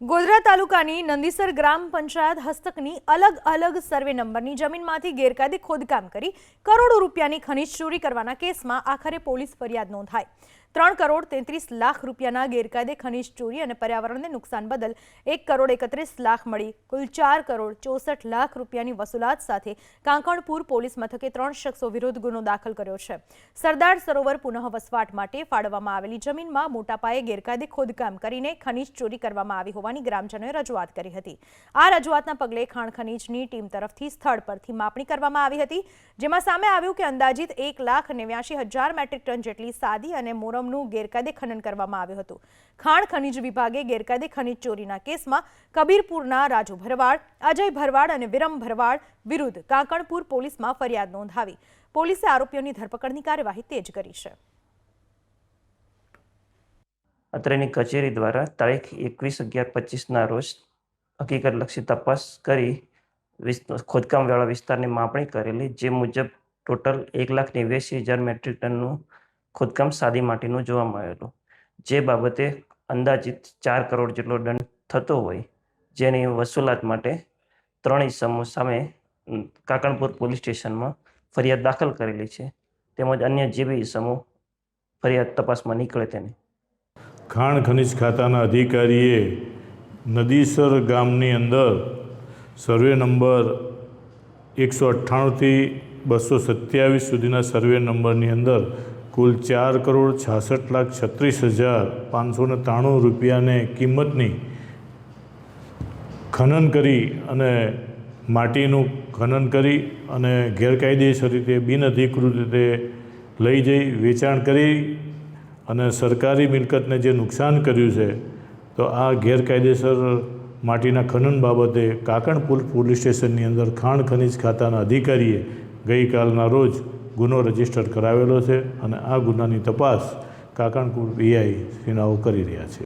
ગોધરા તાલુકાની નંદીસર ગ્રામ પંચાયત હસ્તકની અલગ અલગ સર્વે નંબરની જમીનમાંથી ગેરકાયદે ખોદકામ કરી કરોડો રૂપિયાની ખનીજ ચોરી કરવાના કેસમાં આખરે પોલીસ ફરિયાદ નોંધાઈ। 3 કરોડ 33 લાખ રૂપિયાના ગેરકાયદે ખનીજ ચોરી અને પર્યાવરણને નુકસાન બદલ 1 કરોડ 31 લાખ મળી કુલ 4 કરોડ 64 લાખ રૂપિયાની વસૂલાત સાથે કાંકણપુર પોલીસ મથકે 3 શખ્સો વિરુદ્ધ ગુનો દાખલ કર્યો છે। સરદાર સરોવર પુનઃ વસવાટ માટે ફાળવવામાં આવેલી જમીનમાં મોટા પાયે ગેરકાયદે ખોદકામ કરીને ખનીજ ચોરી કરવામાં આવી હોવાની ગ્રામજનોએ રજૂઆત કરી હતી। આ રજૂઆતના પગલે ખાણ ખનીજની ટીમ તરફથી સ્થળ પરથી માપણી કરવામાં આવી હતી, જેમાં સામે આવ્યું કે અંદાજિત 1,89,000 મેટ્રિક ટન જેટલી સાદી અને મોરમનું ગેરકાયદે ખનન કરવામાં આવ્યું હતું। ખાણ ખનીજ વિભાગે ગેરકાયદે ખનીજ ચોરીના કેસમાં કબીરપુરના રાજુ ભરવાડ, અજય ભરવાડ અને વિરમ ભરવાડ વિરુદ્ધ કાંકણપુર પોલીસમાં ફરિયાદ નોંધાવી પોલીસે આરોપીઓની ધરપકડની કાર્યવાહી તેજ કરી છે। અત્રેની કચેરી દ્વારા તારીખ 21/11/25ના રોજ હકીકતલક્ષી તપાસ કરી ખોદકામવાળા વિસ્તારની માપણી કરેલી, જે મુજબ ટોટલ 1,89,000 મેટ્રિક ટનનું ખોદકામ સાદી માટીનું જોવામાં આવેલું, જે બાબતે અંદાજિત 4 કરોડ જેટલો દંડ થતો હોય, જેની વસૂલાત માટે 3 ઇસમો સામે કાંકણપુર પોલીસ સ્ટેશનમાં ફરિયાદ દાખલ કરેલી છે, તેમજ અન્ય જે બી ઇસમો ફરિયાદ તપાસમાં નીકળે તેને ખાણ ખનિજ ખાતાના અધિકારીએ નદીસર ગામની અંદર સર્વે નંબર 198 થી 227 સુધીના સર્વે નંબરની અંદર કુલ 4 કરોડ 66,36,593 રૂપિયાને કિંમતની ખનન કરી અને માટીનું ખનન કરી અને ગેરકાયદેસર રીતે બિનઅધિકૃત રીતે લઈ જઈ વેચાણ કરી અને સરકારી મિલકતને જે નુકસાન કર્યું છે, તો આ ગેરકાયદેસર માટીના ખનન બાબતે કાંકણપુર પોલીસ સ્ટેશનની અંદર ખાણ ખનિજ ખાતાના અધિકારીએ ગઈકાલના રોજ ગુનો રજીસ્ટર કરાવેલો છે અને આ ગુનાની તપાસ કાંકણપુર પીઆઈ શ્રીનાઓ કરી રહ્યા છે।